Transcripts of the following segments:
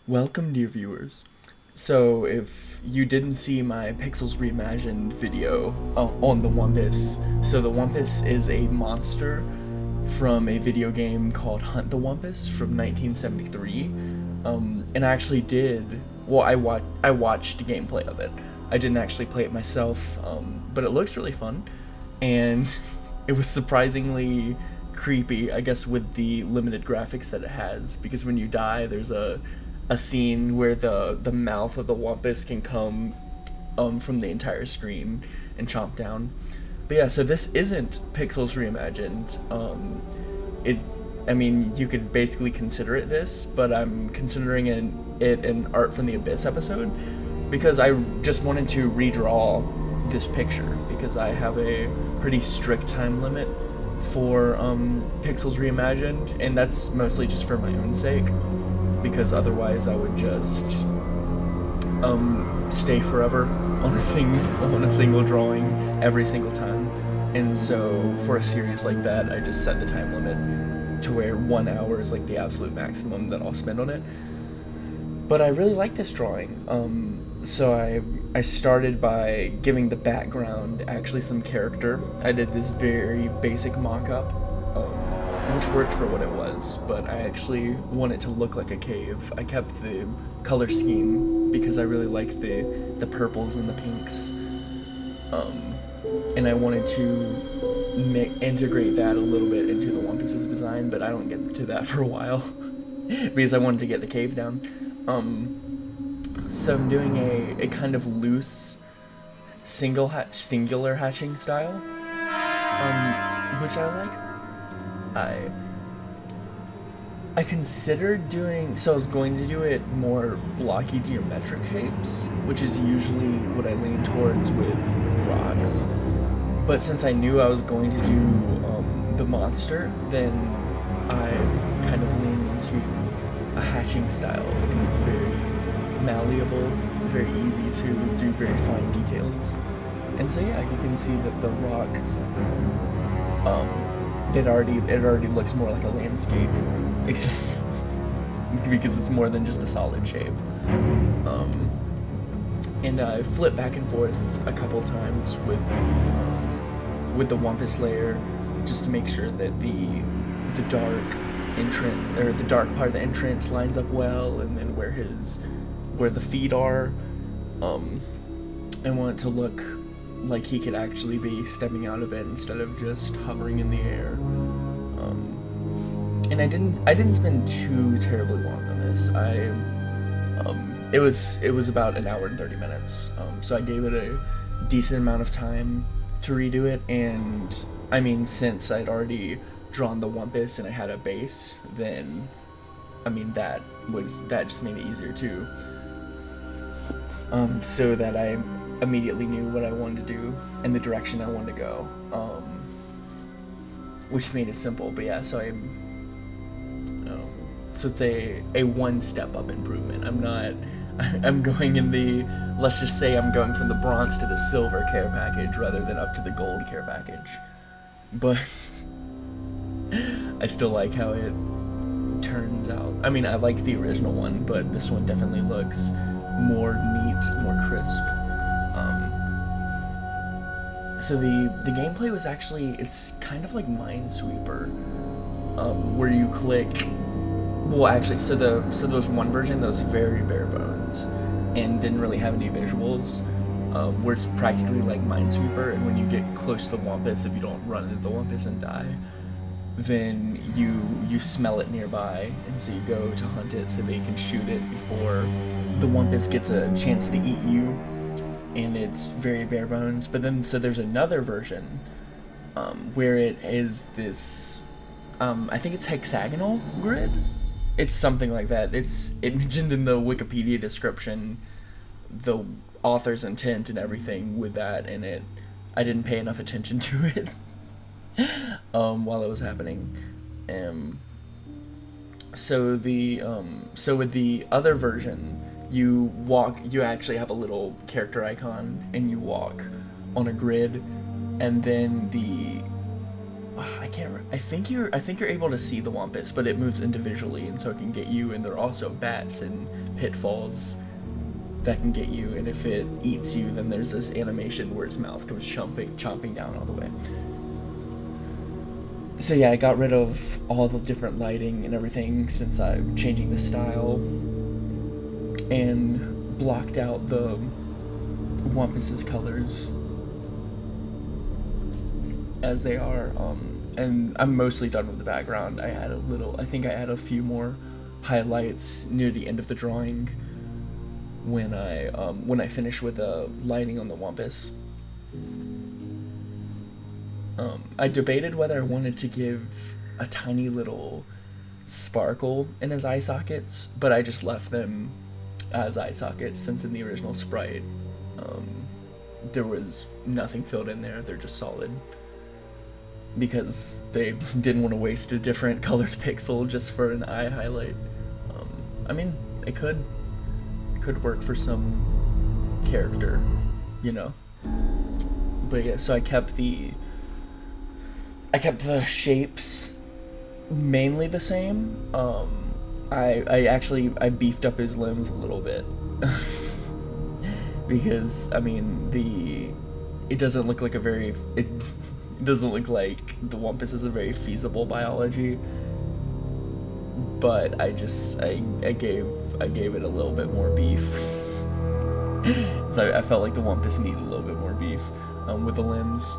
Welcome, dear viewers. So, if you didn't see my Pixels Reimagined video on the Wumpus, so the Wumpus is a monster from a video game called Hunt the Wumpus from 1973. And I actually did, well, I watched gameplay of it. I didn't actually play it myself, but it looks really fun. And it was surprisingly creepy, I guess, with the limited graphics that it has, because when you die, there's a scene where the mouth of the Wumpus can come from the entire screen and chomp down. But yeah, so this isn't Pixels Reimagined. I mean, you could basically consider it this, but I'm considering it an Art from the Abyss episode because I just wanted to redraw this picture because I have a pretty strict time limit for Pixels Reimagined, and that's mostly just for my own sake, because otherwise I would just stay forever on a single drawing every single time. And so for a series like that, I just set the time limit to where 1 hour is like the absolute maximum that I'll spend on it. But I really like this drawing. So I started by giving the background actually some character. I did this very basic mock-up, which worked for what it was, but I actually want it to look like a cave. I kept the color scheme because I really like the purples and the pinks, and I wanted to integrate that a little bit into the Wumpus's design, but I don't get to that for a while because I wanted to get the cave down. So I'm doing a kind of loose singular hatching style, which I like. I considered doing, so I was going to do it more blocky geometric shapes, which is usually what I lean towards with rocks. But since I knew I was going to do the monster, then I kind of leaned into a hatching style because it's very malleable, very easy to do very fine details. And so yeah, you can see that the rock, it already looks more like a landscape, because it's more than just a solid shape. And I flip back and forth a couple times with the Wumpus layer, just to make sure that the dark entrance, or the dark part of the entrance, lines up well, and then where the feet are. I want it to look like he could actually be stepping out of it instead of just hovering in the air. And I didn't spend too terribly long on this. It was about an hour and 30 minutes. So I gave it a decent amount of time to redo it, and I mean, since I'd already drawn the Wumpus and I had a base, then I mean that just made it easier too. So that I immediately knew what I wanted to do and the direction I wanted to go, which made it simple. But yeah, so it's a one step up improvement. I'm going in the, let's just say I'm going from the bronze to the silver care package rather than up to the gold care package. But I still like how it turns out. I mean, I like the original one, but this one definitely looks more neat, more crisp. So the gameplay was actually, it's kind of like Minesweeper, where you click. Well, actually, so there was one version that was very bare bones and didn't really have any visuals, where it's practically like Minesweeper, and when you get close to the Wumpus, if you don't run into the Wumpus and die, then you smell it nearby, and so you go to hunt it so that you can shoot it before the Wumpus gets a chance to eat you, and it's very bare bones. But then, so there's another version, where it is this, I think it's hexagonal grid? It's something like that. It mentioned in the Wikipedia description the author's intent and everything with that, and I didn't pay enough attention to it while it was happening. So with the other version, you actually have a little character icon and you walk on a grid, and then I think you're able to see the Wumpus, but it moves individually, and so it can get you. And there are also bats and pitfalls that can get you. And if it eats you, then there's this animation where its mouth goes chomping down all the way. So yeah, I got rid of all the different lighting and everything since I'm changing the style, and blocked out the Wumpus's colors as they are, and I'm mostly done with the background. I think I add a few more highlights near the end of the drawing when I finish with the lighting on the Wumpus. I debated whether I wanted to give a tiny little sparkle in his eye sockets, but I just left them as eye sockets since in the original sprite there was nothing filled in there. They're just solid, because they didn't want to waste a different colored pixel just for an eye highlight. I mean, it could work for some character, you know. But yeah, so I kept the shapes mainly the same. I beefed up his limbs a little bit because I mean it doesn't look like it doesn't look like the Wumpus is a very feasible biology, but I gave it a little bit more beef. So I felt like the Wumpus needed a little bit more beef with the limbs,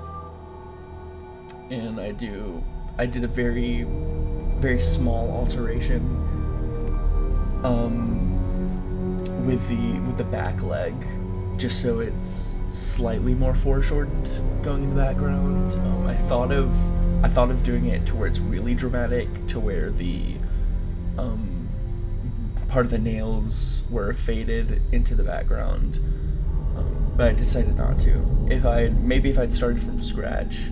and I did a very, very small alteration with the back leg, just so it's slightly more foreshortened going in the background. I thought of doing it to where it's really dramatic, to where the part of the nails were faded into the background, but I decided not to. If I'd started from scratch,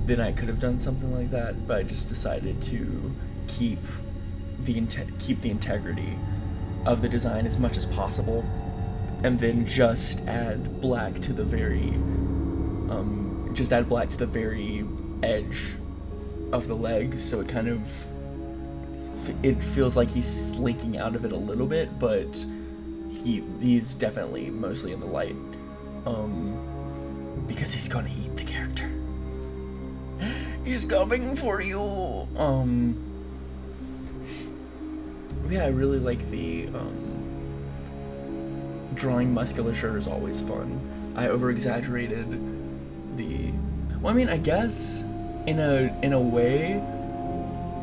then I could have done something like that, but I just decided to keep the integrity of the design as much as possible, and then just add black to the very edge of the leg, so it feels like he's slinking out of it a little bit, but he's definitely mostly in the light, because he's gonna eat the character. He's coming for you. Yeah, I really like the drawing musculature is always fun. I over-exaggerated I guess in a way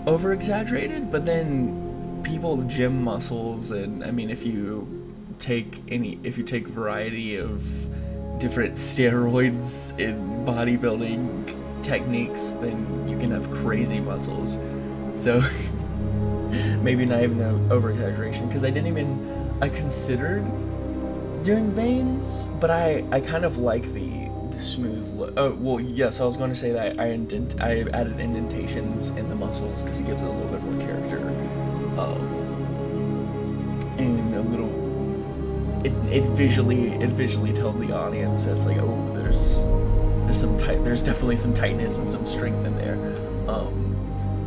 over-exaggerated, but then people gym muscles, and I mean if you take variety of different steroids in bodybuilding techniques, then you can have crazy muscles. So maybe not even an over-exaggeration, because I considered doing veins, but I kind of like the smooth look. Oh, well, yes, I was going to say that I added indentations in the muscles because it gives it a little bit more character, and a little. It visually tells the audience that it's like, oh, there's definitely some tightness and some strength in there.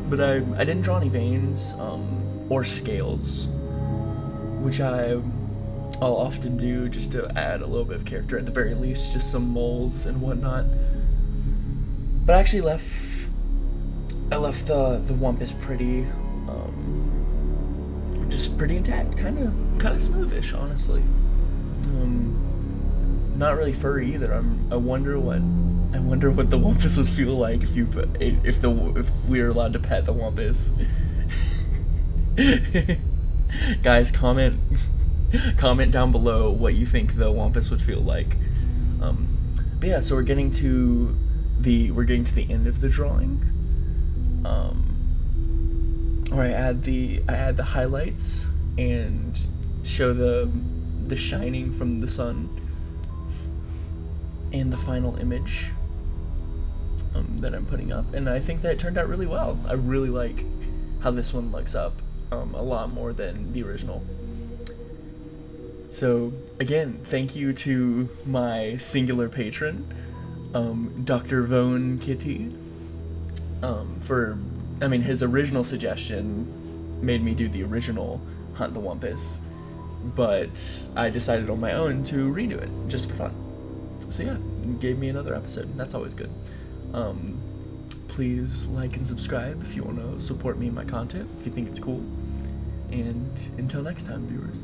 But I didn't draw any veins or scales, which I'll often do just to add a little bit of character, at the very least, just some moles and whatnot. But I actually left the Wumpus pretty, just pretty intact, kind of smoothish, honestly. Not really furry either. I wonder what the Wumpus would feel like if we were allowed to pet the Wumpus. Guys, comment down below what you think the Wumpus would feel like. But yeah, so we're getting to the end of the drawing. Where I add the highlights and show the shining from the sun, and the final image that I'm putting up, and I think that it turned out really well. I really like how this one looks up a lot more than the original. So again, thank you to my singular patron, Dr. Von Kitty. His original suggestion made me do the original Hunt the Wumpus, but I decided on my own to redo it just for fun. So yeah, gave me another episode. That's always good. Please like and subscribe if you want to support me in my content, if you think it's cool. And until next time, viewers.